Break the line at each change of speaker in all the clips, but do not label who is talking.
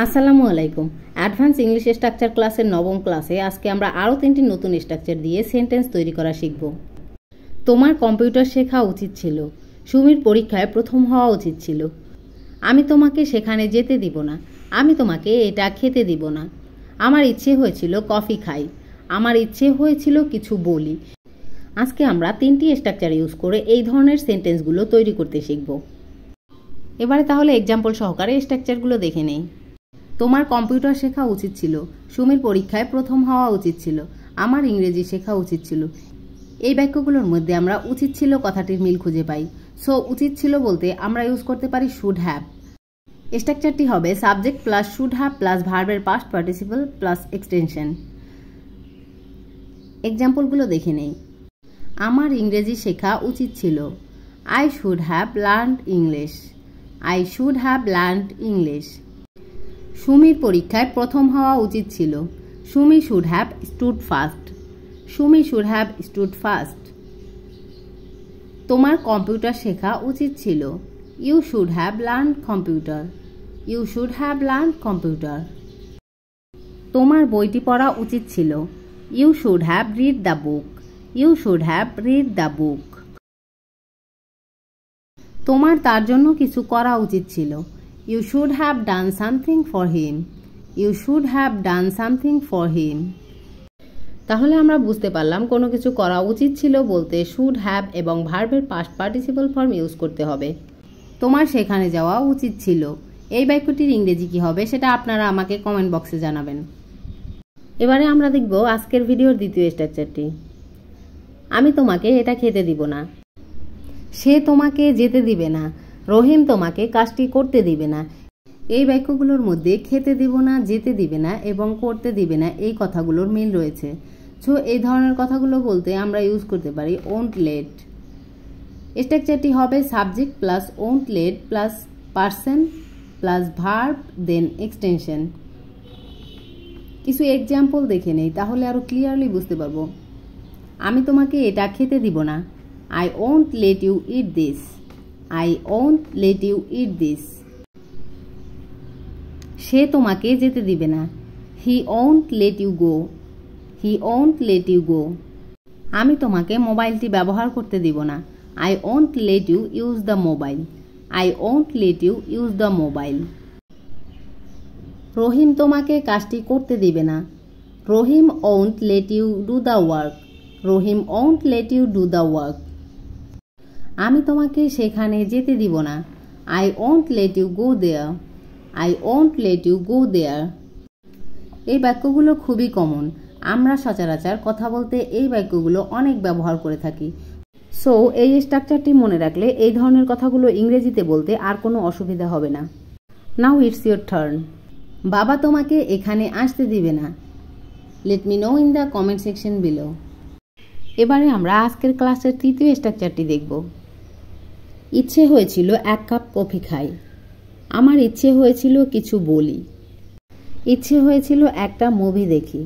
আসসালামু আলাইকুম। Advance English structure ক্লাসের নবম ক্লাসে আজকে আমরা আরও 3টি নতুন স্ট্রাকচার দিয়ে সেন্টেন্স তৈরি করা শিখব। তোমার কম্পিউটার শেখা উচিত ছিল। সুমির পরীক্ষায় প্রথম হওয়া উচিত ছিল। আমি তোমাকে সেখানে যেতে দিব না। আমি তোমাকে এটা খেতে দিব না। আমার ইচ্ছে হয়েছিল কফি খাই। আমার ইচ্ছে হয়েছিল কিছু বলি। আজকে আমরা 3টি স্ট্রাকচার ইউজ করে এই ধরনের সেন্টেন্সগুলো তৈরি করতে শিখব। এবারে তাহলে এক্সাম্পল সহকারে স্ট্রাকচারগুলো দেখে নেই। তোমার কম্পিউটার শেখা উচিত ছিল। সুমির পরীক্ষায় প্রথম হওয়া উচিত ছিল। আমার ইংরেজি শেখা উচিত ছিল। এই বাক্যগুলোর মধ্যে আমরা উচিত ছিল কথাটির মিল খুঁজে পাই। সো উচিত ছিল বলতে আমরা ইউজ করতে পারি শুড হ্যাভ। স্ট্রাকচারটি হবে subject plus should have plus ভার্বের পাস্ট পার্টিসিপল প্লাস এক্সটেনশন। এক্সাম্পলগুলো দেখে নেই। আমার ইংরেজি শেখা উচিত ছিল। I should have learned English. I should have learned English. সুমির পরীক্ষায় প্রথম হওয়া উচিত ছিল। Sumi should have stood first. Sumi should have stood first. তোমার কম্পিউটার শেখা উচিত ছিল। You should have learned computer. You should have learned computer. তোমার বইটি পড়া উচিত ছিল। You should have read the book. You should have read the book. তোমার তার জন্য কিছু করা উচিত ছিল। You should have done something for him. You should have done something for him. তাহলে আমরা বুঝতে পারলাম কোনো কিছু করা উচিত ছিল বলতে শুড হ্যাভ এবং ভার্বের পাস্ট পার্টিসিপল ফর্ম ইউজ করতে হবে। তোমার সেখানে যাওয়া উচিত ছিল। এই বাক্যটির ইংরেজি কি হবে সেটা আপনারা আমাকে কমেন্ট বক্সে জানাবেন। এবারে আমরা দেখব আজকের ভিডিওর দ্বিতীয় স্ট্রাকচারটি। আমি তোমাকে এটা খেতে দিব না। সে তোমাকে যেতে দিবে না। রহিম তোমাকে কাজটি করতে দিবে না। এই বাক্যগুলোর মধ্যে খেতে দিব না, যেতে দিবে না এবং করতে দিবে না এই কথাগুলোর মিল রয়েছে। সো এই ধরনের কথাগুলো বলতে আমরা ইউজ করতে পারি ওন্ট লেট। স্ট্রাকচারটি হবে subject plus won't let plus person plus verb then extension. কিছু এক্সাম্পল দেখে নেই তাহলে আরো ক্লিয়ারলি বুঝতে পারবো। আমি তোমাকে এটা খেতে দিব না। I won't let you eat this. I won't let you eat this. সে তোমাকে যেতে দিবে না। He won't let you go. He won't let you go. আমি তোমাকে মোবাইলটি ব্যবহার করতে দিব না। I won't let you use the mobile. I won't let you use the mobile. রহিম তোমাকে কাজটি করতে দিবে না। রহিম won't let you do the work. Rahim won't let you do the work. আমি তোমাকে সেখানে যেতে দিব না। I won't let you go there. I won't let you go there. এই বাক্যগুলো খুবই কমন। আমরা সচরাচর কথা বলতে এই বাক্যগুলো অনেক ব্যবহার করে থাকি। সো এই স্ট্রাকচারটি মনে রাখলে এই ধরনের কথাগুলো ইংরেজিতে বলতে আর কোনো অসুবিধা হবে না। Now it's your turn. বাবা তোমাকে এখানে আসতে দিবে না। Let me no in the comment section below. এবারে আমরা আজকের ক্লাসের তৃতীয় স্ট্রাকচারটি দেখব। ইচ্ছে হয়েছিল 1 কাপ কফি খাই। আমার ইচ্ছে হয়েছিল কিছু বলি। ইচ্ছে হয়েছিল একটা মুভি দেখি।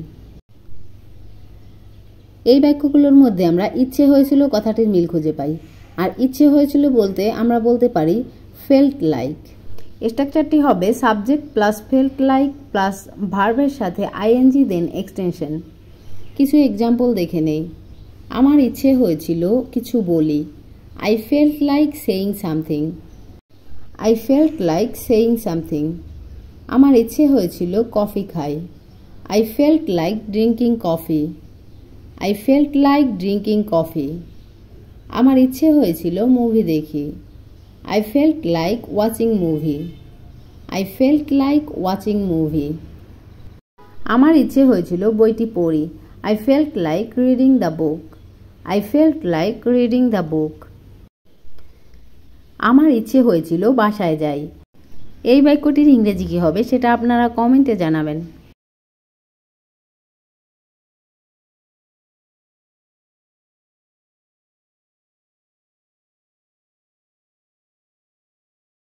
এই বাক্যগুলোর মধ্যে আমরা ইচ্ছে হয়েছিল কথাটির মিল খুঁজে পাই। আর ইচ্ছে হয়েছিল বলতে আমরা বলতে পারি ফেল্ট লাইক। স্ট্রাকচারটি হবে subject plus felt like plus ভার্বের সাথে আইএনজি দেন এক্সটেনশন। কিছু এক্সাম্পল দেখে নেই। আমার ইচ্ছে হয়েছিল কিছু বলি। I felt like saying something. I felt like saying something. আমার ইচ্ছে হয়েছিল কফি খাই। I felt like drinking coffee. I felt like drinking coffee. আমার ইচ্ছে হয়েছিল মুভি দেখি। I felt like watching movie. I felt like watching movie. আমার ইচ্ছে হয়েছিল বইটি পড়ি। I felt like reading the book. I felt like reading the book. আমার ইচ্ছে হয়েছিল বাসায় যাই। এই বাক্যটির ইংরেজি কি হবে সেটা আপনারা কমেন্টে জানাবেন।